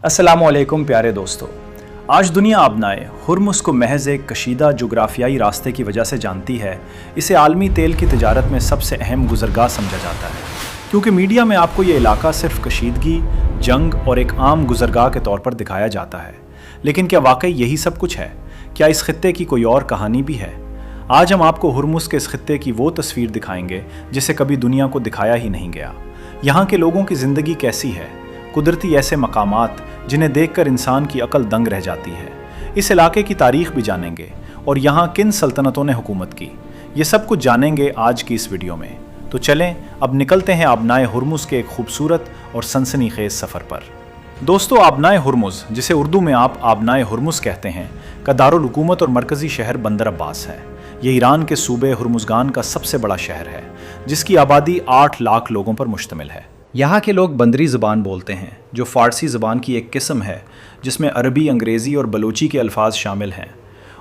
अस्सलामुअलैकुम प्यारे दोस्तों, आज दुनिया आबनाए हुर्मुज़ को महज एक कशीदा जोग्राफियाई रास्ते की वजह से जानती है। इसे आलमी तेल की तिजारत में सबसे अहम गुज़रगाह समझा जाता है, क्योंकि मीडिया में आपको ये इलाका सिर्फ कशीदगी, जंग और एक आम गुज़रगाह के तौर पर दिखाया जाता है। लेकिन क्या वाकई यही सब कुछ है? क्या इस खित्ते की कोई और कहानी भी है? आज हम आपको हुर्मुज़ के इस खित्ते की वो तस्वीर दिखाएंगे जिसे कभी दुनिया को दिखाया ही नहीं गया। यहाँ के लोगों की ज़िंदगी कैसी है, कुदरती ऐसे मकामात जिन्हें देखकर इंसान की अकल दंग रह जाती है। इस इलाके की तारीख भी जानेंगे और यहाँ किन सल्तनतों ने हुकूमत की। ये सब कुछ जानेंगे आज की इस वीडियो में। तो चलें अब निकलते हैं आबनाए हुर्मुज़ के एक खूबसूरत और सनसनीखेज सफ़र पर। दोस्तों, आबनाए हुर्मुज़, जिसे उर्दू में आप आबनाए हुर्मुज़ कहते हैं, का दारुल हुकूमत और मरकज़ी शहर बंदर अब्बास है। ये ईरान के सूबे हुर्मुज़गान का सबसे बड़ा शहर है, जिसकी आबादी 8 लाख लोगों पर मुश्तमिल है। यहाँ के लोग बंदरी ज़बान बोलते हैं, जो फ़ारसी ज़बान की एक किस्म है जिसमें अरबी, अंग्रेज़ी और बलूची के अल्फाज शामिल हैं।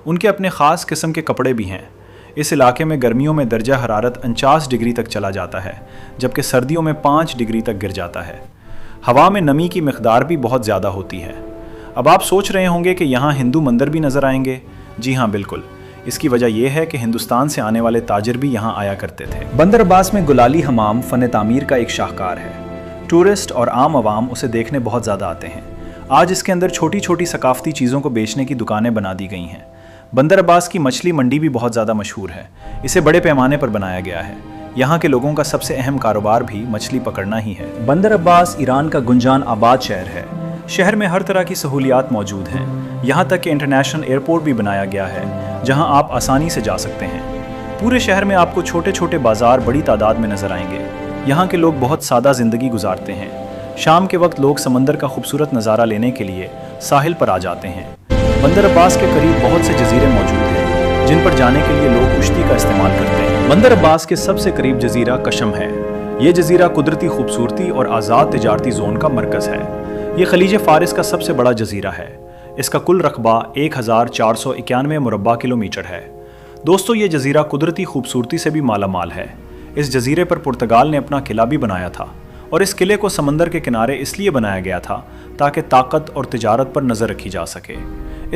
उनके अपने ख़ास किस्म के कपड़े भी हैं। इस इलाके में गर्मियों में दर्जा हरारत 49 डिग्री तक चला जाता है, जबकि सर्दियों में 5 डिग्री तक गिर जाता है। हवा में नमी की मिक़दार भी बहुत ज़्यादा होती है। अब आप सोच रहे होंगे कि यहाँ हिंदू मंदिर भी नज़र आएंगे। जी हाँ, बिल्कुल। इसकी वजह यह है कि हिंदुस्तान से आने वाले ताजिर भी यहाँ आया करते थे। बंदर अब्बास में गुलाली हमाम फ़न तामीर का एक शाहकार है। टूरिस्ट और आम आवाम उसे देखने बहुत ज़्यादा आते हैं। आज इसके अंदर छोटी छोटी सकाफ़ती चीज़ों को बेचने की दुकानें बना दी गई हैं। बंदर अब्बास की मछली मंडी भी बहुत ज़्यादा मशहूर है। इसे बड़े पैमाने पर बनाया गया है। यहाँ के लोगों का सबसे अहम कारोबार भी मछली पकड़ना ही है। बंदर अब्बास ईरान का गुंजान आबाद शहर है। शहर में हर तरह की सहूलियात मौजूद हैं। यहाँ तक कि इंटरनेशनल एयरपोर्ट भी बनाया गया है, जहाँ आप आसानी से जा सकते हैं। पूरे शहर में आपको छोटे छोटे बाज़ार बड़ी तादाद में नज़र आएंगे। यहाँ के लोग बहुत सादा ज़िंदगी गुजारते हैं। शाम के वक्त लोग समंदर का खूबसूरत नज़ारा लेने के लिए साहिल पर आ जाते हैं। बंदर अब्बास के करीब बहुत से जजीरे मौजूद हैं, जिन पर जाने के लिए लोग कुश्ती का इस्तेमाल करते हैं। बंदर अब्बास के सबसे करीब जजीरा कशम है। ये जजीरा कुदरती खूबसूरती और आज़ाद तिजारती जोन का मरकज़ है। ये खलीज फ़ारिस का सबसे बड़ा जजीरा है। इसका कुल रकबा 1491 मुरब्बा किलोमीटर है। दोस्तों, ये जजीरा कुदरती खूबसूरती से भी मालामाल है। इस जजीरे पर पुर्तगाल ने अपना किला भी बनाया था, और इस किले को समंदर के किनारे इसलिए बनाया गया था ताकि ताकत और तिजारत पर नज़र रखी जा सके।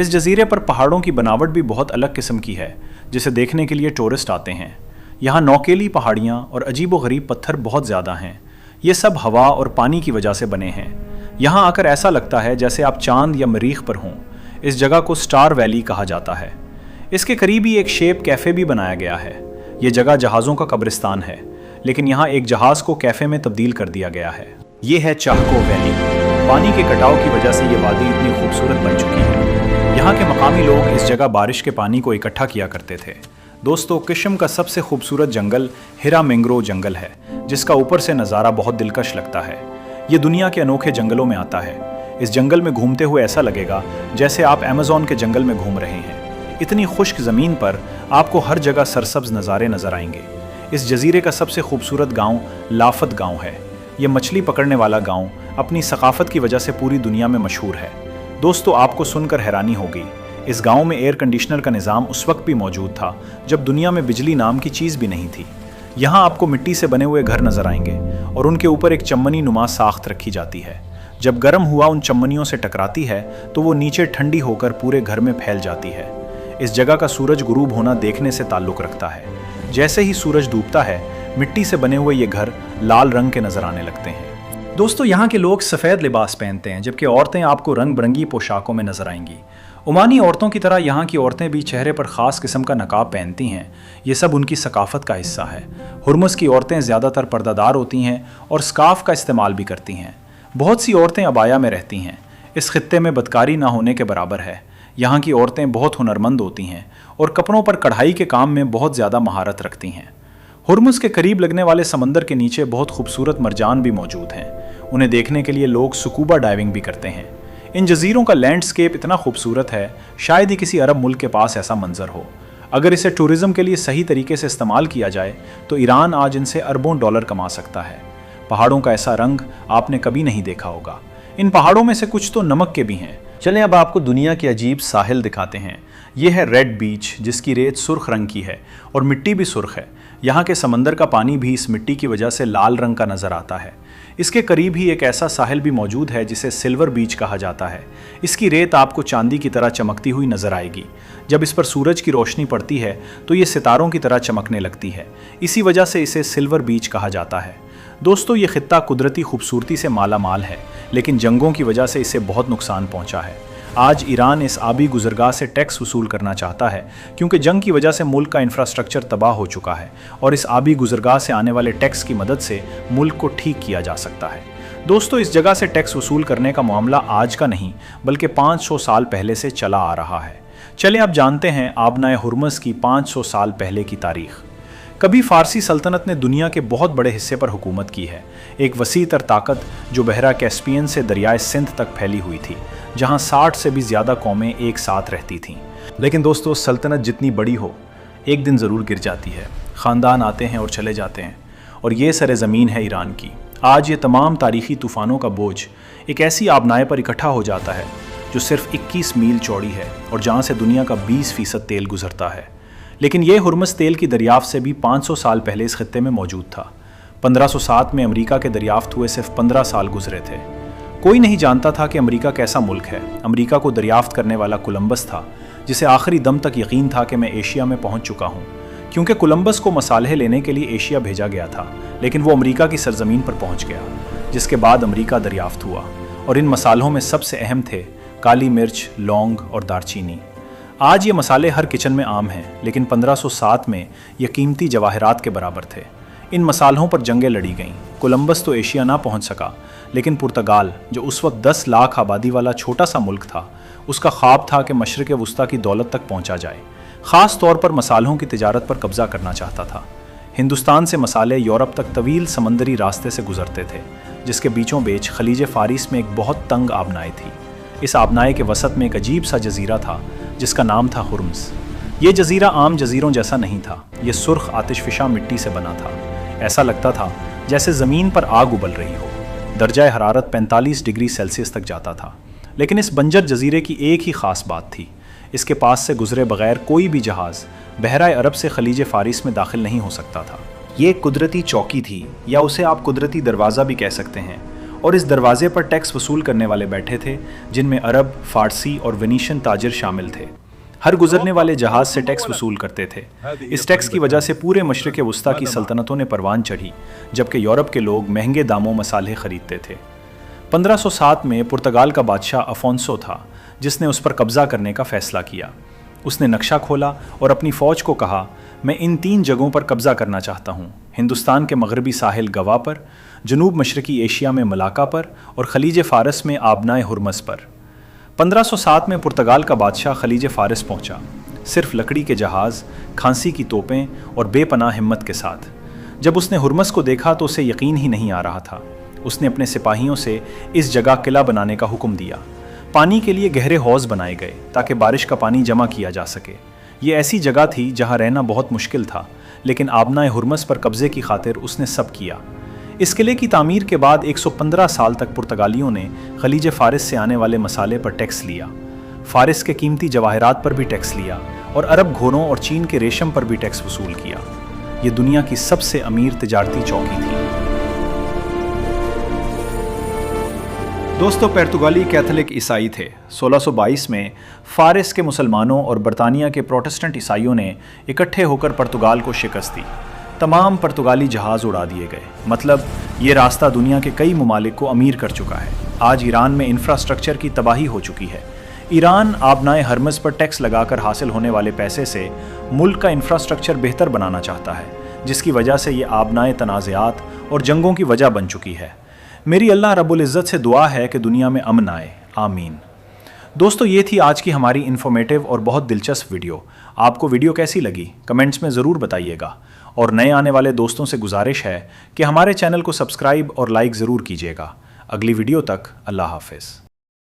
इस जजीरे पर पहाड़ों की बनावट भी बहुत अलग किस्म की है, जिसे देखने के लिए टूरिस्ट आते हैं। यहाँ नौकेली पहाड़ियाँ और अजीबोगरीब पत्थर बहुत ज़्यादा हैं। ये सब हवा और पानी की वजह से बने हैं। यहाँ आकर ऐसा लगता है जैसे आप चांद या मरीख पर हों। इस जगह को स्टार वैली कहा जाता है। इसके करीब ही एक शेप कैफ़े भी बनाया गया है। ये जगह जहाज़ों का कब्रिस्तान है, लेकिन यहाँ एक जहाज़ को कैफ़े में तब्दील कर दिया गया है। ये है चाहको वैली। पानी के कटाव की वजह से ये वादी इतनी खूबसूरत बन चुकी है। यहाँ के मकामी लोग इस जगह बारिश के पानी को इकट्ठा किया करते थे। दोस्तों, किशम का सबसे खूबसूरत जंगल हिरा मैंग्रोव जंगल है, जिसका ऊपर से नज़ारा बहुत दिलकश लगता है। ये दुनिया के अनोखे जंगलों में आता है। इस जंगल में घूमते हुए ऐसा लगेगा जैसे आप अमेज़न के जंगल में घूम रहे हैं। इतनी खुश्क ज़मीन पर आपको हर जगह सरसब्ज नज़ारे नज़र आएंगे। इस जजीरे का सबसे खूबसूरत गांव लाफत गांव है। ये मछली पकड़ने वाला गांव अपनी सकाफत की वजह से पूरी दुनिया में मशहूर है। दोस्तों, आपको सुनकर हैरानी होगी, इस गांव में एयर कंडीशनर का निज़ाम उस वक्त भी मौजूद था जब दुनिया में बिजली नाम की चीज़ भी नहीं थी। यहाँ आपको मिट्टी से बने हुए घर नज़र आएंगे और उनके ऊपर एक चमनी नुमा साख्त रखी जाती है। जब गर्म हुआ उन चमनियों से टकराती है तो वो नीचे ठंडी होकर पूरे घर में फैल जाती है। इस जगह का सूरज गुरूब होना देखने से ताल्लुक़ रखता है। जैसे ही सूरज डूबता है, मिट्टी से बने हुए ये घर लाल रंग के नज़र आने लगते हैं। दोस्तों, यहाँ के लोग सफ़ेद लिबास पहनते हैं, जबकि औरतें आपको रंग बिरंगी पोशाकों में नज़र आएंगी। ओमानी औरतों की तरह यहाँ की औरतें भी चेहरे पर ख़ास किस्म का नकाब पहनती हैं। ये सब उनकी सकाफ़त का हिस्सा है। हुर्मुज़ की औरतें ज़्यादातर पर्दादार होती हैं और स्कार्फ का इस्तेमाल भी करती हैं। बहुत सी औरतें अबाया में रहती हैं। इस खित्ते में बदकारी ना होने के बराबर है। यहाँ की औरतें बहुत हुनरमंद होती हैं और कपड़ों पर कढ़ाई के काम में बहुत ज़्यादा महारत रखती हैं। हुर्मुज़ के करीब लगने वाले समंदर के नीचे बहुत खूबसूरत मरजान भी मौजूद हैं। उन्हें देखने के लिए लोग स्कूबा डाइविंग भी करते हैं। इन जजीरों का लैंडस्केप इतना खूबसूरत है, शायद ही किसी अरब मुल्क के पास ऐसा मंजर हो। अगर इसे टूरिज़्म के लिए सही तरीके से इस्तेमाल किया जाए तो ईरान आज इनसे अरबों डॉलर कमा सकता है। पहाड़ों का ऐसा रंग आपने कभी नहीं देखा होगा। इन पहाड़ों में से कुछ तो नमक के भी हैं। चलें अब आपको दुनिया के अजीब साहिल दिखाते हैं। ये है रेड बीच, जिसकी रेत सुर्ख रंग की है और मिट्टी भी सुर्ख है। यहाँ के समंदर का पानी भी इस मिट्टी की वजह से लाल रंग का नज़र आता है। इसके करीब ही एक ऐसा साहिल भी मौजूद है जिसे सिल्वर बीच कहा जाता है। इसकी रेत आपको चांदी की तरह चमकती हुई नजर आएगी। जब इस पर सूरज की रोशनी पड़ती है तो ये सितारों की तरह चमकने लगती है। इसी वजह से इसे सिल्वर बीच कहा जाता है। दोस्तों, ये खित्ता कुदरती खूबसूरती से माला माल है, लेकिन जंगों की वजह से इसे बहुत नुकसान पहुंचा है। आज ईरान इस आबी गुजरगाह से टैक्स वसूल करना चाहता है, क्योंकि जंग की वजह से मुल्क का इंफ्रास्ट्रक्चर तबाह हो चुका है और इस आबी गुजरगाह से आने वाले टैक्स की मदद से मुल्क को ठीक किया जा सकता है। दोस्तों, इस जगह से टैक्स वसूल करने का मामला आज का नहीं बल्कि 500 साल पहले से चला आ रहा है। चलिए अब जानते हैं आबनाए हुर्मुज़ की 500 साल पहले की तारीख। कभी फ़ारसी सल्तनत ने दुनिया के बहुत बड़े हिस्से पर हुकूमत की है, एक वसी तर ताकत जो बहरा कैस्पियन से दरियाए सिंध तक फैली हुई थी, जहां 60 से भी ज़्यादा कौमें एक साथ रहती थीं। लेकिन दोस्तों, सल्तनत जितनी बड़ी हो एक दिन ज़रूर गिर जाती है। ख़ानदान आते हैं और चले जाते हैं, और ये सरेज़मीन है ईरान की। आज ये तमाम तारीख़ी तूफ़ानों का बोझ एक ऐसी आबनाए पर इकट्ठा हो जाता है जो सिर्फ 21 मील चौड़ी है और जहाँ से दुनिया का 20% तेल गुजरता है। लेकिन ये हुर्मुज़ तेल की दरियाफ्त से भी 500 साल पहले इस खित्ते में मौजूद था। 1507 में अमेरिका के दरियाफ्त हुए सिर्फ 15 साल गुजरे थे। कोई नहीं जानता था कि अमेरिका कैसा मुल्क है। अमेरिका को दरियाफ्त करने वाला कोलंबस था, जिसे आखिरी दम तक यकीन था कि मैं एशिया में पहुंच चुका हूं, क्योंकि कोलंबस को मसाले लेने के लिए एशिया भेजा गया था, लेकिन वो अमेरिका की सरजमीन पर पहुंच गया, जिसके बाद अमेरिका दरियाफ्त हुआ। और इन मसालों में सबसे अहम थे काली मिर्च, लौंग और दारचीनी। आज ये मसाले हर किचन में आम हैं, लेकिन 1507 में ये कीमती जवाहरात के बराबर थे। इन मसालों पर जंगें लड़ी गईं। कोलंबस तो एशिया ना पहुंच सका, लेकिन पुर्तगाल, जो उस वक्त 10 लाख आबादी वाला छोटा सा मुल्क था, उसका ख्वाब था कि मशरिक़ वस्ता की दौलत तक पहुंचा जाए। ख़ास तौर पर मसालों की तिजारत पर कब्ज़ा करना चाहता था। हिंदुस्तान से मसाले यूरोप तक तवील समंदरी रास्ते से गुजरते थे, जिसके बीचों बीच खलीज फ़ारिस में एक बहुत तंग आबनाई थी। इस आबनाई के वसत में एक अजीब सा जजीरा था जिसका नाम था हुर्मुज़। ये जजीरा आम जजीरों जैसा नहीं था। ये सुर्ख आतिशफिशा मिट्टी से बना था। ऐसा लगता था जैसे ज़मीन पर आग उबल रही हो। दर्जा हरारत 45 डिग्री सेल्सियस तक जाता था। लेकिन इस बंजर जजीरे की एक ही ख़ास बात थी, इसके पास से गुजरे बगैर कोई भी जहाज़ बहरा अरब से खलीज फ़ारिस में दाखिल नहीं हो सकता था। ये एक कुदरती चौकी थी, या उसे आप कुदरती दरवाज़ा भी कह सकते हैं, और इस दरवाजे पर टैक्स वसूल करने वाले बैठे थे, जिनमें अरब, फ़ारसी और वेनिशियन ताजिर शामिल थे। हर गुजरने वाले जहाज़ से टैक्स वसूल करते थे। इस टैक्स की वजह से पूरे मशरिक़ वस्ता की सल्तनतों ने परवान चढ़ी, जबकि यूरोप के लोग महंगे दामों मसाले ख़रीदते थे। 1507 में पुर्तगाल का बादशाह अफोंसो था, जिसने उस पर कब्ज़ा करने का फ़ैसला किया। उसने नक्शा खोला और अपनी फ़ौज को कहा, मैं इन 3 जगहों पर कब्ज़ा करना चाहता हूँ, हिंदुस्तान के मगरबी साहिल गवा पर, जनूब मशरक़ी एशिया में मलाका पर, और खलीज फ़ारस में आबनाए हुर्मुज़ पर। 1507 में पुर्तगाल का बादशाह खलीज फ़ारस पहुँचा, सिर्फ लकड़ी के जहाज़, खांसी की तोपें और बेपनाह हिम्मत के साथ। जब उसने हुर्मुज़ को देखा तो उसे यकीन ही नहीं आ रहा था। उसने अपने सिपाहियों से इस जगह किला बनाने का हुक्म दिया। पानी के लिए गहरे हौज़ बनाए गए ताकि बारिश का पानी जमा किया जा सके। ये ऐसी जगह थी जहाँ रहना बहुत मुश्किल था, लेकिन आबनाए हुर्मुज़ पर कब्ज़े की खातिर उसने सब किया। इस किले की तामीर के बाद 115 साल तक पुर्तगालियों ने खलीज फ़ारिस से आने वाले मसाले पर टैक्स लिया, फ़ारिस के कीमती जवाहरात पर भी टैक्स लिया, और अरब घोड़ों और चीन के रेशम पर भी टैक्स वसूल किया। ये दुनिया की सबसे अमीर तिजारती चौकी थी। दोस्तों, पुर्तगाली कैथोलिक ईसाई थे। 1622 में फ़ारिस के मुसलमानों और बरतानिया के प्रोटेस्टेंट ईसाइयों ने इकट्ठे होकर पुर्तगाल को शिकस्त दी। तमाम पुर्तगाली जहाज़ उड़ा दिए गए। मतलब ये रास्ता दुनिया के कई ममालिक को अमीर कर चुका है। आज ईरान में इंफ्रास्ट्रक्चर की तबाही हो चुकी है। ईरान आबनाए हुर्मुज़ पर टैक्स लगाकर हासिल होने वाले पैसे से मुल्क का इंफ्रास्ट्रक्चर बेहतर बनाना चाहता है, जिसकी वजह से ये आबनाए तनाज़ात और जंगों की वजह बन चुकी है। मेरी अल्लाह रब्बुल इज़्ज़त से दुआ है कि दुनिया में अमन आए, आमीन। दोस्तों, ये थी आज की हमारी इन्फॉर्मेटिव और बहुत दिलचस्प वीडियो। आपको वीडियो कैसी लगी कमेंट्स में ज़रूर बताइएगा, और नए आने वाले दोस्तों से गुजारिश है कि हमारे चैनल को सब्सक्राइब और लाइक ज़रूर कीजिएगा। अगली वीडियो तक अल्लाह हाफ़िज़।